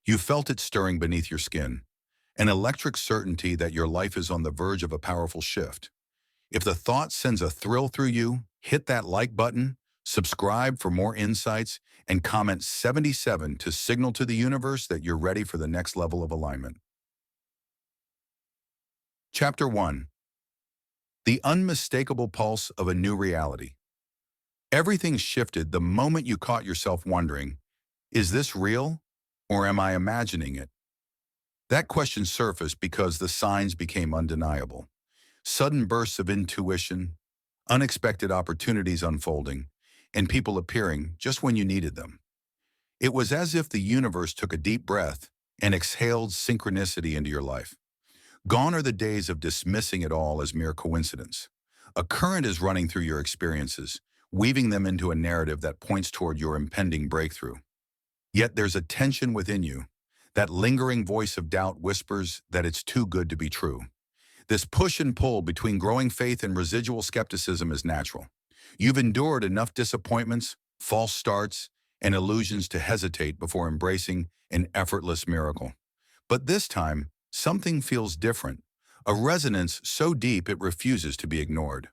You felt it stirring beneath your skin, an electric certainty that your life is on the verge of a powerful shift. If the thought sends a thrill through you, hit that like button, subscribe for more insights, and comment 77 to signal to the universe that you're ready for the next level of alignment. Chapter 1. The unmistakable pulse of a new reality. Everything shifted the moment you caught yourself wondering, is this real or am I imagining it? That question surfaced because the signs became undeniable. Sudden bursts of intuition, unexpected opportunities unfolding, and people appearing just when you needed them. It was as if the universe took a deep breath and exhaled synchronicity into your life. Gone are the days of dismissing it all as mere coincidence. A current is running through your experiences, weaving them into a narrative that points toward your impending breakthrough. Yet there's a tension within you. That lingering voice of doubt whispers that it's too good to be true. This push and pull between growing faith and residual skepticism is natural. You've endured enough disappointments, false starts, and illusions to hesitate before embracing an effortless miracle. But this time, something feels different, a resonance so deep it refuses to be ignored.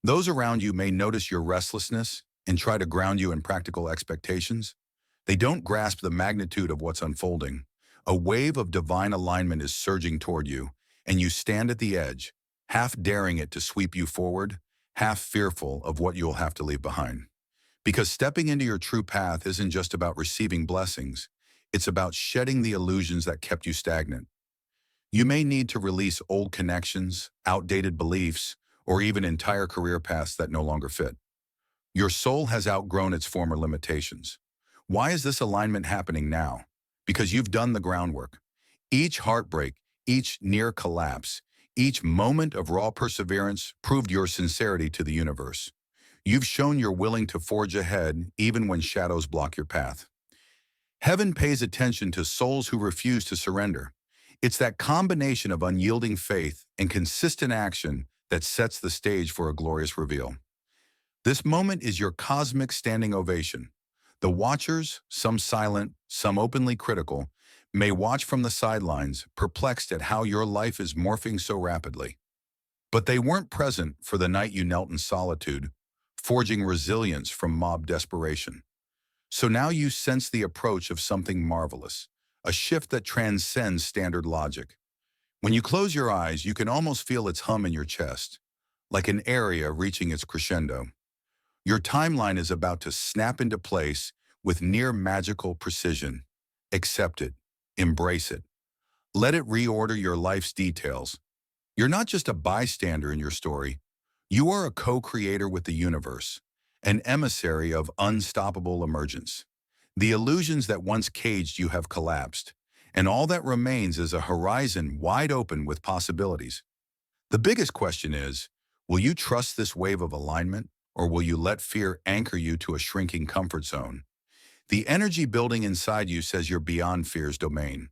Those around you may notice your restlessness and try to ground you in practical expectations. They don't grasp the magnitude of what's unfolding. A wave of divine alignment is surging toward you, and you stand at the edge, half daring it to sweep you forward, half fearful of what you'll have to leave behind. Because stepping into your true path isn't just about receiving blessings, it's about shedding the illusions that kept you stagnant. You may need to release old connections, outdated beliefs, or even entire career paths that no longer fit. Your soul has outgrown its former limitations. Why is this alignment happening now? Because you've done the groundwork. Each heartbreak, each near collapse, each moment of raw perseverance proved your sincerity to the universe. You've shown you're willing to forge ahead even when shadows block your path. Heaven pays attention to souls who refuse to surrender. It's that combination of unyielding faith and consistent action that sets the stage for a glorious reveal. This moment is your cosmic standing ovation. The watchers, some silent, some openly critical, may watch from the sidelines, perplexed at how your life is morphing so rapidly. But they weren't present for the night you knelt in solitude, forging resilience from mob desperation. So now you sense the approach of something marvelous, a shift that transcends standard logic. When you close your eyes, you can almost feel its hum in your chest, like an aria reaching its crescendo. Your timeline is about to snap into place with near magical precision. Accept it. Embrace it. Let it reorder your life's details. You're not just a bystander in your story. You are a co-creator with the universe, an emissary of unstoppable emergence. The illusions that once caged you have collapsed, and all that remains is a horizon wide open with possibilities. The biggest question is, will you trust this wave of alignment, or will you let fear anchor you to a shrinking comfort zone? The energy building inside you says you're beyond fear's domain.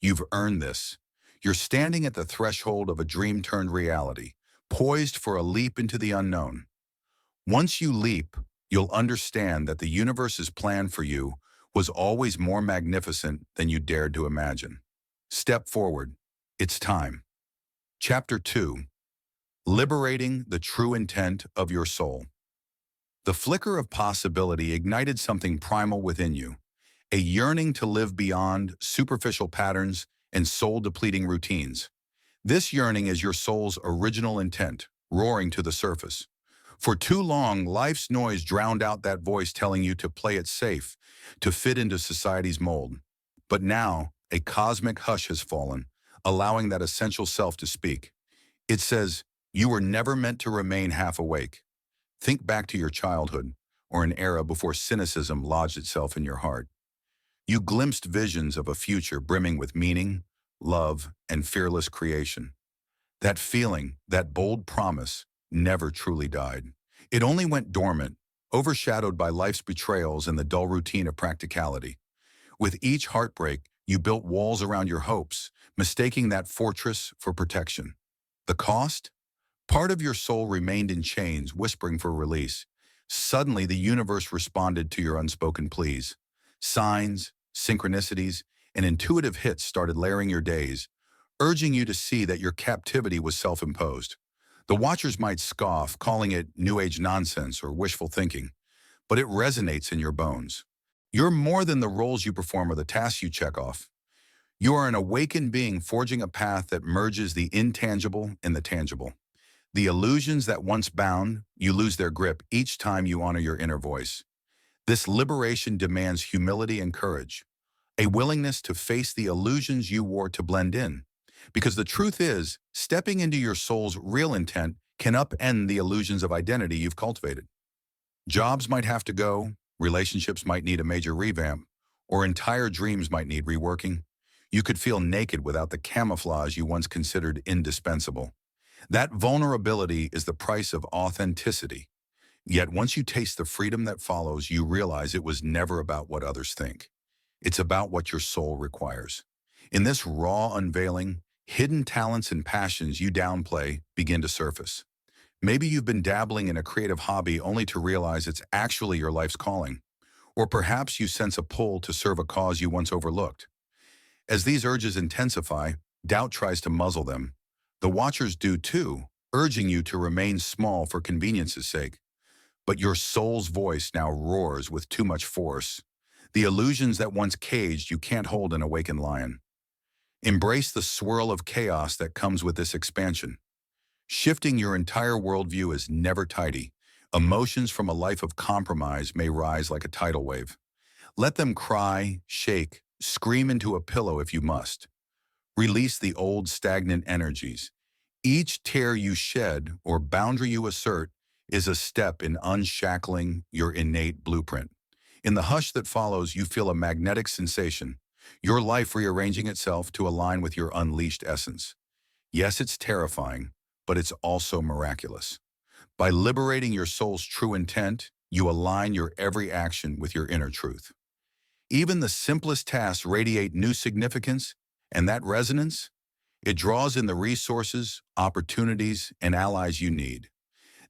You've earned this. You're standing at the threshold of a dream turned reality, poised for a leap into the unknown. Once you leap, you'll understand that the universe's plan for you was always more magnificent than you dared to imagine. Step forward. It's time. Chapter 2. Liberating the true intent of your soul. The flicker of possibility ignited something primal within you, a yearning to live beyond superficial patterns and soul-depleting routines. This yearning is your soul's original intent, roaring to the surface. For too long, life's noise drowned out that voice telling you to play it safe, to fit into society's mold. But now, a cosmic hush has fallen, allowing that essential self to speak. It says, you were never meant to remain half awake. Think back to your childhood, or an era before cynicism lodged itself in your heart. You glimpsed visions of a future brimming with meaning, love, and fearless creation. That feeling, that bold promise, never truly died. It only went dormant, overshadowed by life's betrayals and the dull routine of practicality. With each heartbreak, you built walls around your hopes, mistaking that fortress for protection. The cost? Part of your soul remained in chains, whispering for release. Suddenly, the universe responded to your unspoken pleas. Signs, synchronicities, and intuitive hits started layering your days, urging you to see that your captivity was self-imposed. The watchers might scoff, calling it New Age nonsense or wishful thinking, but it resonates in your bones. You're more than the roles you perform or the tasks you check off. You are an awakened being forging a path that merges the intangible and the tangible. The illusions that once bound, you lose their grip each time you honor your inner voice. This liberation demands humility and courage, a willingness to face the illusions you wore to blend in. Because the truth is, stepping into your soul's real intent can upend the illusions of identity you've cultivated. Jobs might have to go, relationships might need a major revamp, or entire dreams might need reworking. You could feel naked without the camouflage you once considered indispensable. That vulnerability is the price of authenticity. Yet once you taste the freedom that follows, you realize it was never about what others think. It's about what your soul requires. In this raw unveiling, hidden talents and passions you downplay begin to surface. Maybe you've been dabbling in a creative hobby only to realize it's actually your life's calling. Or perhaps you sense a pull to serve a cause you once overlooked. As these urges intensify, doubt tries to muzzle them. The watchers do too, urging you to remain small for convenience's sake. But your soul's voice now roars with too much force. The illusions that once caged you can't hold an awakened lion. Embrace the swirl of chaos that comes with this expansion. Shifting your entire worldview is never tidy. Emotions from a life of compromise may rise like a tidal wave. Let them cry, shake, scream into a pillow if you must. Release the old stagnant energies. Each tear you shed or boundary you assert is a step in unshackling your innate blueprint. In the hush that follows, you feel a magnetic sensation, your life rearranging itself to align with your unleashed essence. Yes, it's terrifying, but it's also miraculous. By liberating your soul's true intent, you align your every action with your inner truth. Even the simplest tasks radiate new significance, and that resonance, it draws in the resources, opportunities, and allies you need.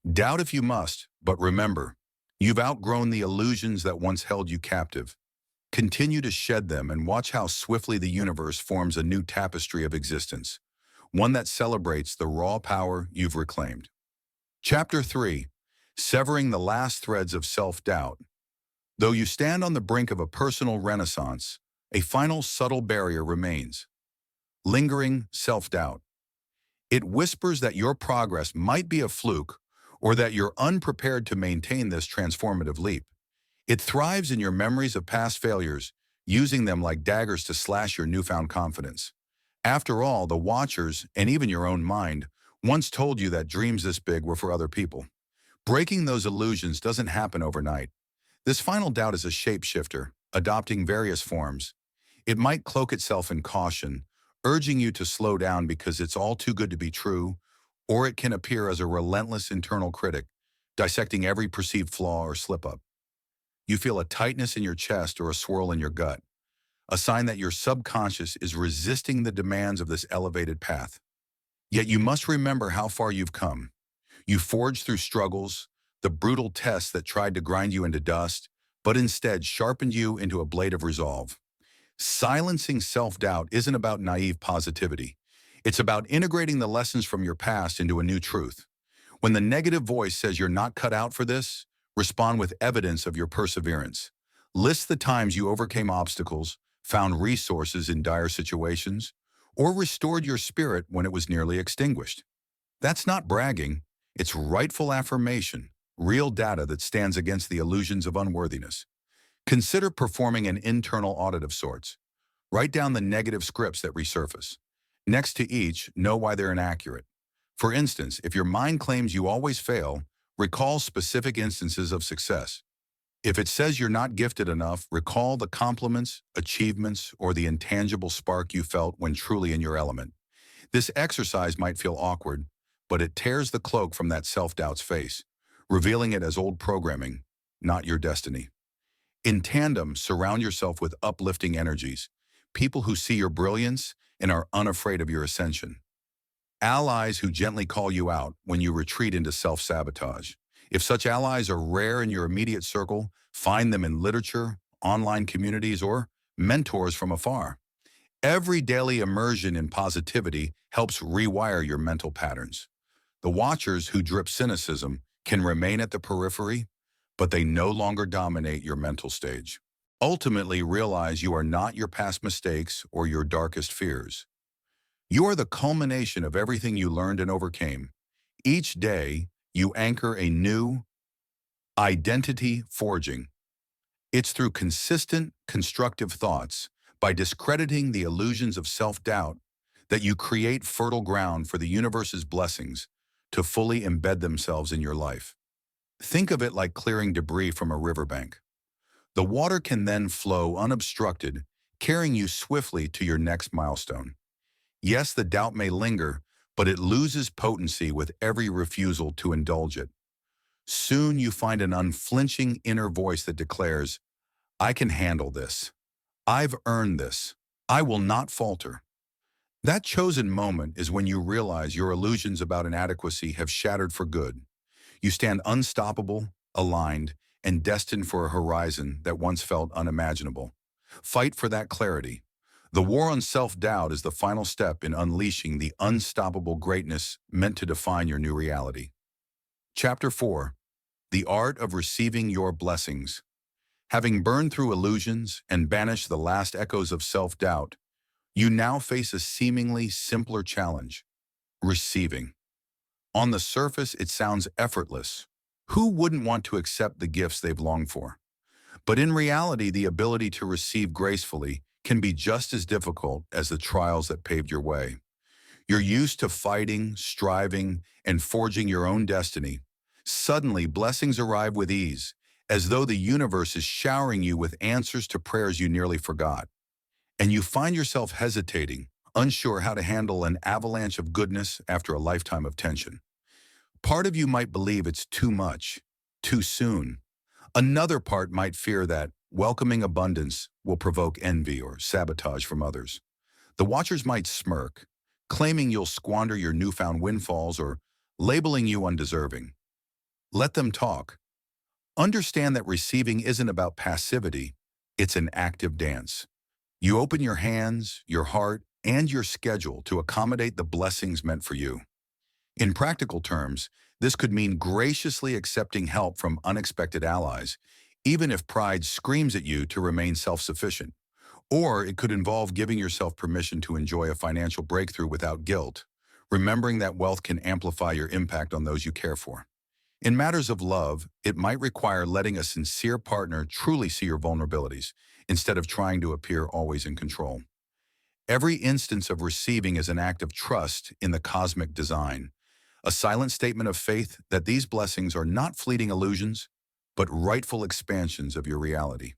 Doubt if you must, but remember, you've outgrown the illusions that once held you captive. Continue to shed them and watch how swiftly the universe forms a new tapestry of existence, one that celebrates the raw power you've reclaimed. Chapter 3. Severing the Last Threads of Self-Doubt. Though you stand on the brink of a personal renaissance, a final subtle barrier remains. Lingering self-doubt. It whispers that your progress might be a fluke or that you're unprepared to maintain this transformative leap. It thrives in your memories of past failures, using them like daggers to slash your newfound confidence. After all, the watchers, and even your own mind, once told you that dreams this big were for other people. Breaking those illusions doesn't happen overnight. This final doubt is a shapeshifter, adopting various forms. It might cloak itself in caution, urging you to slow down because it's all too good to be true, or it can appear as a relentless internal critic, dissecting every perceived flaw or slip-up. You feel a tightness in your chest or a swirl in your gut, a sign that your subconscious is resisting the demands of this elevated path. Yet you must remember how far you've come. You forged through struggles, the brutal tests that tried to grind you into dust, but instead sharpened you into a blade of resolve. Silencing self-doubt isn't about naive positivity. It's about integrating the lessons from your past into a new truth. When the negative voice says you're not cut out for this, respond with evidence of your perseverance. List the times you overcame obstacles, found resources in dire situations, or restored your spirit when it was nearly extinguished. That's not bragging. It's rightful affirmation, real data that stands against the illusions of unworthiness. Consider performing an internal audit of sorts. Write down the negative scripts that resurface. Next to each, know why they're inaccurate. For instance, if your mind claims you always fail, recall specific instances of success. If it says you're not gifted enough, recall the compliments, achievements, or the intangible spark you felt when truly in your element. This exercise might feel awkward, but it tears the cloak from that self-doubt's face, revealing it as old programming, not your destiny. In tandem, surround yourself with uplifting energies, people who see your brilliance and are unafraid of your ascension. Allies who gently call you out when you retreat into self-sabotage. If such allies are rare in your immediate circle, find them in literature, online communities, or mentors from afar. Every daily immersion in positivity helps rewire your mental patterns. The watchers who drip cynicism can remain at the periphery, but they no longer dominate your mental stage. Ultimately, realize you are not your past mistakes or your darkest fears. You are the culmination of everything you learned and overcame. Each day, you anchor a new identity forging. It's through consistent, constructive thoughts, by discrediting the illusions of self-doubt, that you create fertile ground for the universe's blessings to fully embed themselves in your life. Think of it like clearing debris from a riverbank. The water can then flow unobstructed, carrying you swiftly to your next milestone. Yes, the doubt may linger, but it loses potency with every refusal to indulge it. Soon you find an unflinching inner voice that declares, I can handle this. I've earned this. I will not falter. That chosen moment is when you realize your illusions about inadequacy have shattered for good. You stand unstoppable, aligned, and destined for a horizon that once felt unimaginable. Fight for that clarity. The war on self-doubt is the final step in unleashing the unstoppable greatness meant to define your new reality. Chapter 4. The Art of Receiving Your Blessings. Having burned through illusions and banished the last echoes of self-doubt, you now face a seemingly simpler challenge: receiving. On the surface, it sounds effortless. Who wouldn't want to accept the gifts they've longed for? But in reality, the ability to receive gracefully can be just as difficult as the trials that paved your way. You're used to fighting, striving, and forging your own destiny. Suddenly, blessings arrive with ease, as though the universe is showering you with answers to prayers you nearly forgot. And you find yourself hesitating, unsure how to handle an avalanche of goodness after a lifetime of tension. Part of you might believe it's too much, too soon. Another part might fear that welcoming abundance will provoke envy or sabotage from others. The watchers might smirk, claiming you'll squander your newfound windfalls or labeling you undeserving. Let them talk. Understand that receiving isn't about passivity, it's an active dance. You open your hands, your heart, and your schedule to accommodate the blessings meant for you. In practical terms, this could mean graciously accepting help from unexpected allies, even if pride screams at you to remain self-sufficient. Or it could involve giving yourself permission to enjoy a financial breakthrough without guilt, remembering that wealth can amplify your impact on those you care for. In matters of love, it might require letting a sincere partner truly see your vulnerabilities, instead of trying to appear always in control. Every instance of receiving is an act of trust in the cosmic design, a silent statement of faith that these blessings are not fleeting illusions, but rightful expansions of your reality.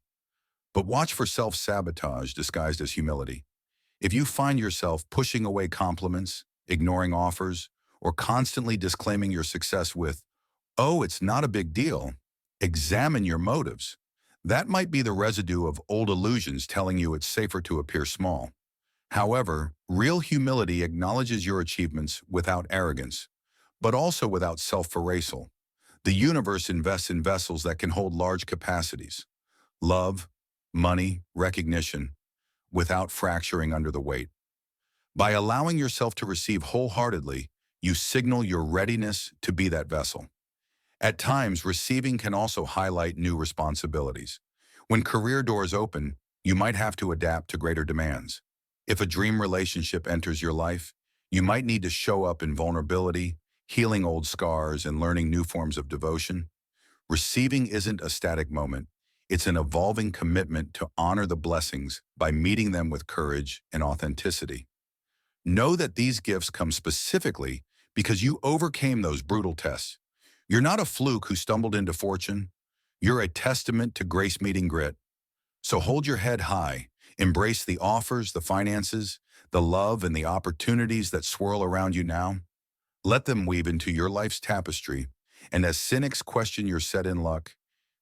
But watch for self-sabotage disguised as humility. If you find yourself pushing away compliments, ignoring offers, or constantly disclaiming your success with, "Oh, it's not a big deal," examine your motives. That might be the residue of old illusions telling you it's safer to appear small. However, real humility acknowledges your achievements without arrogance, but also without self-erasal. The universe invests in vessels that can hold large capacities: love, money, recognition, without fracturing under the weight. By allowing yourself to receive wholeheartedly, you signal your readiness to be that vessel. At times, receiving can also highlight new responsibilities. When career doors open, you might have to adapt to greater demands. If a dream relationship enters your life, you might need to show up in vulnerability, healing old scars, and learning new forms of devotion. Receiving isn't a static moment. It's an evolving commitment to honor the blessings by meeting them with courage and authenticity. Know that these gifts come specifically because you overcame those brutal tests. You're not a fluke who stumbled into fortune. You're a testament to grace meeting grit. So hold your head high, embrace the offers, the finances, the love, and the opportunities that swirl around you now. Let them weave into your life's tapestry, and as cynics question your set-in luck,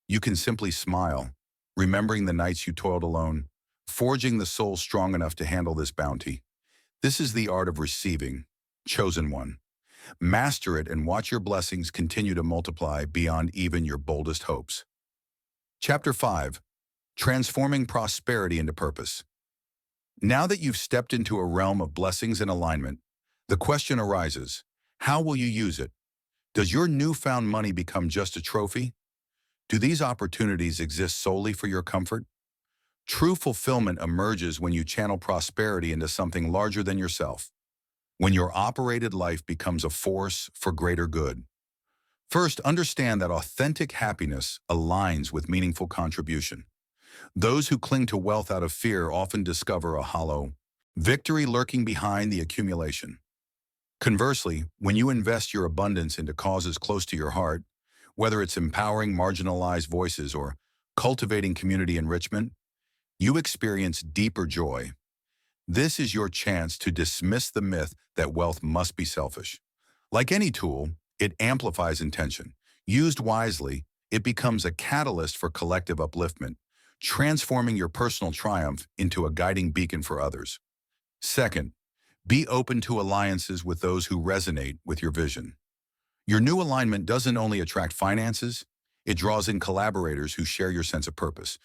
you can simply smile, remembering the nights you toiled alone, forging the soul strong enough to handle this bounty. This is the art of receiving, chosen one. Master it and watch your blessings continue to multiply beyond even your boldest hopes. Chapter 5. Transforming Prosperity into Purpose. Now that you've stepped into a realm of blessings and alignment, the question arises, how will you use it? Does your newfound money become just a trophy? Do these opportunities exist solely for your comfort? True fulfillment emerges when you channel prosperity into something larger than yourself, when your operated life becomes a force for greater good. First, understand that authentic happiness aligns with meaningful contribution. Those who cling to wealth out of fear often discover a hollow victory lurking behind the accumulation. Conversely, when you invest your abundance into causes close to your heart, whether it's empowering marginalized voices or cultivating community enrichment, you experience deeper joy. This is your chance to dismiss the myth that wealth must be selfish. Like any tool, it amplifies intention. Used wisely, it becomes a catalyst for collective upliftment, transforming your personal triumph into a guiding beacon for others. Second, be open to alliances with those who resonate with your vision. Your new alignment doesn't only attract finances, it draws in collaborators who share your sense of purpose.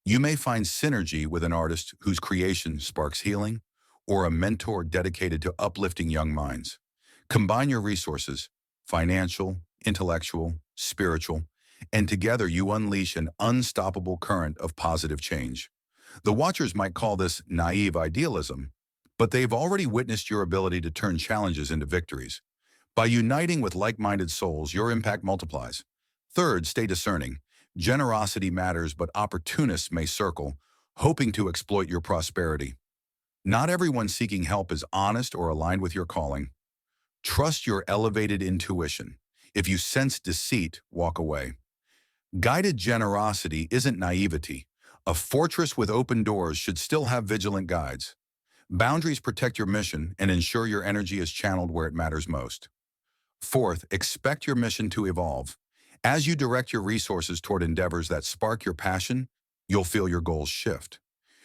You may find synergy with an artist whose creation sparks healing, or a mentor dedicated to uplifting young minds. Combine your resources, financial, intellectual, spiritual, and together you unleash an unstoppable current of positive change. The watchers might call this naive idealism, but they've already witnessed your ability to turn challenges into victories. By uniting with like-minded souls, your impact multiplies. Third, stay discerning. Generosity matters, but opportunists may circle, hoping to exploit your prosperity. Not everyone seeking help is honest or aligned with your calling. Trust your elevated intuition. If you sense deceit, walk away. Guided generosity isn't naivety. A fortress with open doors should still have vigilant guides. Boundaries protect your mission and ensure your energy is channeled where it matters most. Fourth, expect your mission to evolve. As you direct your resources toward endeavors that spark your passion, you'll feel your goals shift.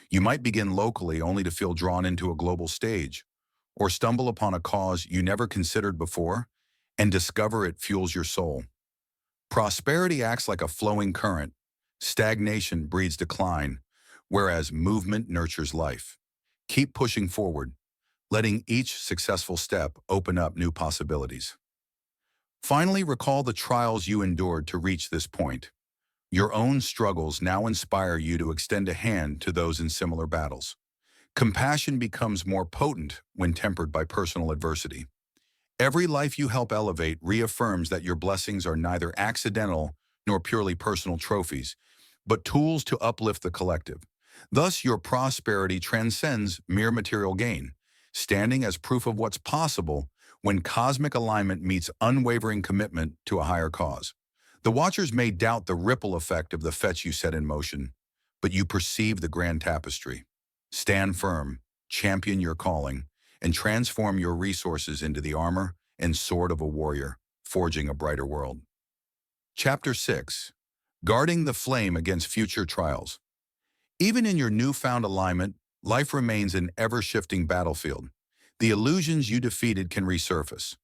You might begin locally only to feel drawn into a global stage, or stumble upon a cause you never considered before and discover it fuels your soul. Prosperity acts like a flowing current. Stagnation breeds decline, whereas movement nurtures life. Keep pushing forward, letting each successful step open up new possibilities. Finally, recall the trials you endured to reach this point. Your own struggles now inspire you to extend a hand to those in similar battles. Compassion becomes more potent when tempered by personal adversity. Every life you help elevate reaffirms that your blessings are neither accidental nor purely personal trophies, but tools to uplift the collective. Thus, your prosperity transcends mere material gain, standing as proof of what's possible when cosmic alignment meets unwavering commitment to a higher cause. The watchers may doubt the ripple effect of the fetch you set in motion, but you perceive the grand tapestry. Stand firm, champion your calling, and transform your resources into the armor and sword of a warrior, forging a brighter world. Chapter 6. Guarding the flame against future trials. Even in your newfound alignment, life remains an ever-shifting battlefield. The illusions you defeated can resurface.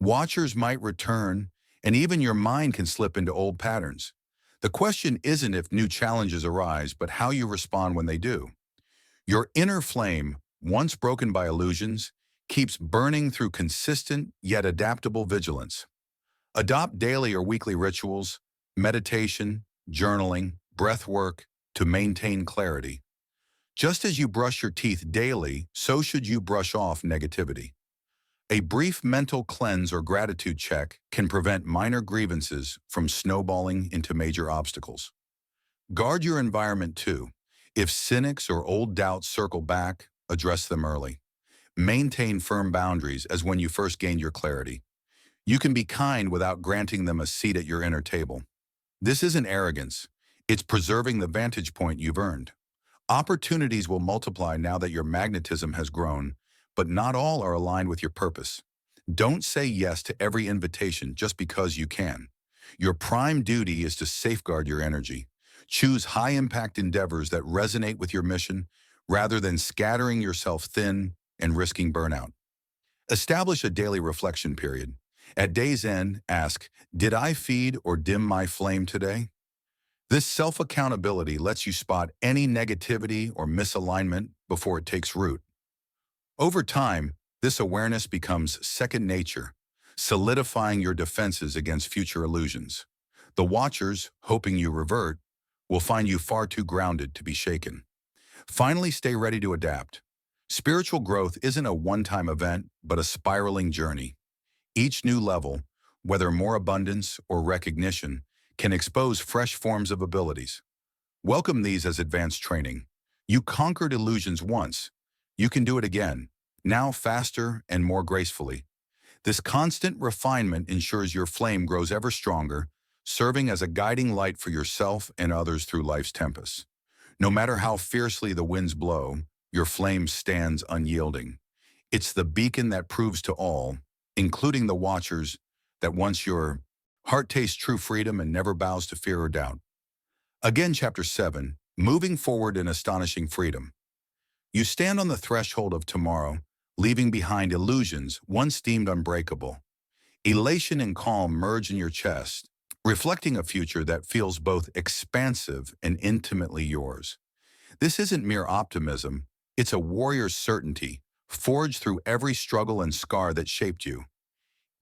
Watchers might return, and even your mind can slip into old patterns. The question isn't if new challenges arise, but how you respond when they do. Your inner flame, once broken by illusions, keeps burning through consistent yet adaptable vigilance. Adopt daily or weekly rituals, meditation, journaling, breath work to maintain clarity. Just as you brush your teeth daily, so should you brush off negativity. A brief mental cleanse or gratitude check can prevent minor grievances from snowballing into major obstacles. Guard your environment too. If cynics or old doubts circle back, address them early. Maintain firm boundaries as when you first gained your clarity. You can be kind without granting them a seat at your inner table. This isn't arrogance. It's preserving the vantage point you've earned. Opportunities will multiply now that your magnetism has grown, but not all are aligned with your purpose. Don't say yes to every invitation just because you can. Your prime duty is to safeguard your energy. Choose high-impact endeavors that resonate with your mission rather than scattering yourself thin and risking burnout. Establish a daily reflection period. At day's end, ask, did I feed or dim my flame today? This self-accountability lets you spot any negativity or misalignment before it takes root. Over time, this awareness becomes second nature, solidifying your defenses against future illusions. The watchers, hoping you revert, will find you far too grounded to be shaken. Finally, stay ready to adapt. Spiritual growth isn't a one-time event, but a spiraling journey. Each new level, whether more abundance or recognition, can expose fresh forms of abilities. Welcome these as advanced training. You conquered illusions once. You can do it again, now faster and more gracefully. This constant refinement ensures your flame grows ever stronger, serving as a guiding light for yourself and others through life's tempests. No matter how fiercely the winds blow, your flame stands unyielding. It's the beacon that proves to all, including the watchers, that once your heart tastes true freedom and never bows to fear or doubt. Again, Chapter 7, Moving Forward in Astonishing Freedom. You stand on the threshold of tomorrow, leaving behind illusions once deemed unbreakable. Elation and calm merge in your chest, reflecting a future that feels both expansive and intimately yours. This isn't mere optimism, it's a warrior's certainty, forged through every struggle and scar that shaped you.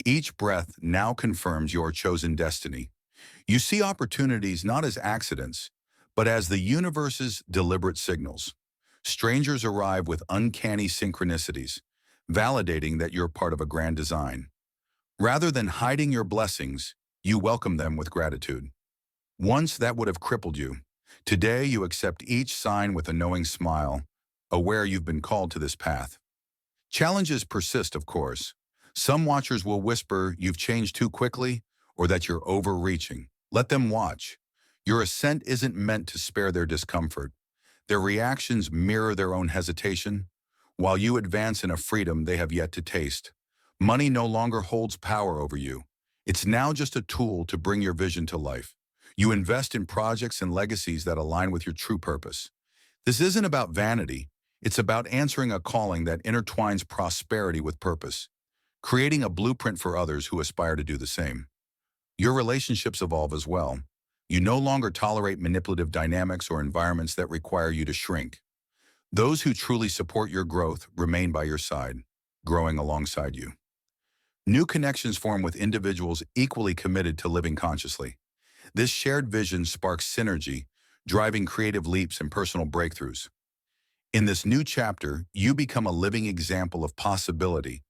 Each breath now confirms your chosen destiny. You see opportunities not as accidents, but as the universe's deliberate signals. Strangers arrive with uncanny synchronicities, validating that you're part of a grand design. Rather than hiding your blessings, you welcome them with gratitude. Once that would have crippled you. Today you accept each sign with a knowing smile, aware you've been called to this path. Challenges persist, of course. Some watchers will whisper you've changed too quickly or that you're overreaching. Let them watch. Your ascent isn't meant to spare their discomfort. Their reactions mirror their own hesitation, while you advance in a freedom they have yet to taste. Money no longer holds power over you. It's now just a tool to bring your vision to life. You invest in projects and legacies that align with your true purpose. This isn't about vanity. It's about answering a calling that intertwines prosperity with purpose, creating a blueprint for others who aspire to do the same. Your relationships evolve as well. You no longer tolerate manipulative dynamics or environments that require you to shrink. Those who truly support your growth remain by your side, growing alongside you. New connections form with individuals equally committed to living consciously. This shared vision sparks synergy, driving creative leaps and personal breakthroughs. In this new chapter, you become a living example of possibility,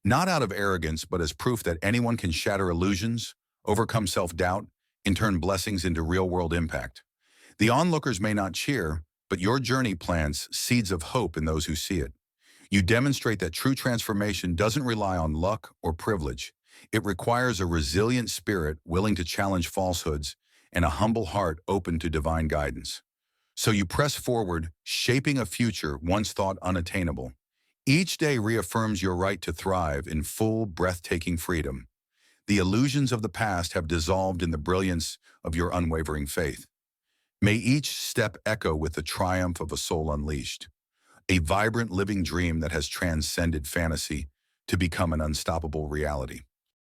not out of arrogance, but as proof that anyone can shatter illusions, overcome self-doubt, and turn blessings into real-world impact. The onlookers may not cheer, but your journey plants seeds of hope in those who see it. You demonstrate that true transformation doesn't rely on luck or privilege. It requires a resilient spirit willing to challenge falsehoods and a humble heart open to divine guidance. So you press forward, shaping a future once thought unattainable. Each day reaffirms your right to thrive in full, breathtaking freedom. The illusions of the past have dissolved in the brilliance of your unwavering faith. May each step echo with the triumph of a soul unleashed, a vibrant living dream that has transcended fantasy to become an unstoppable reality.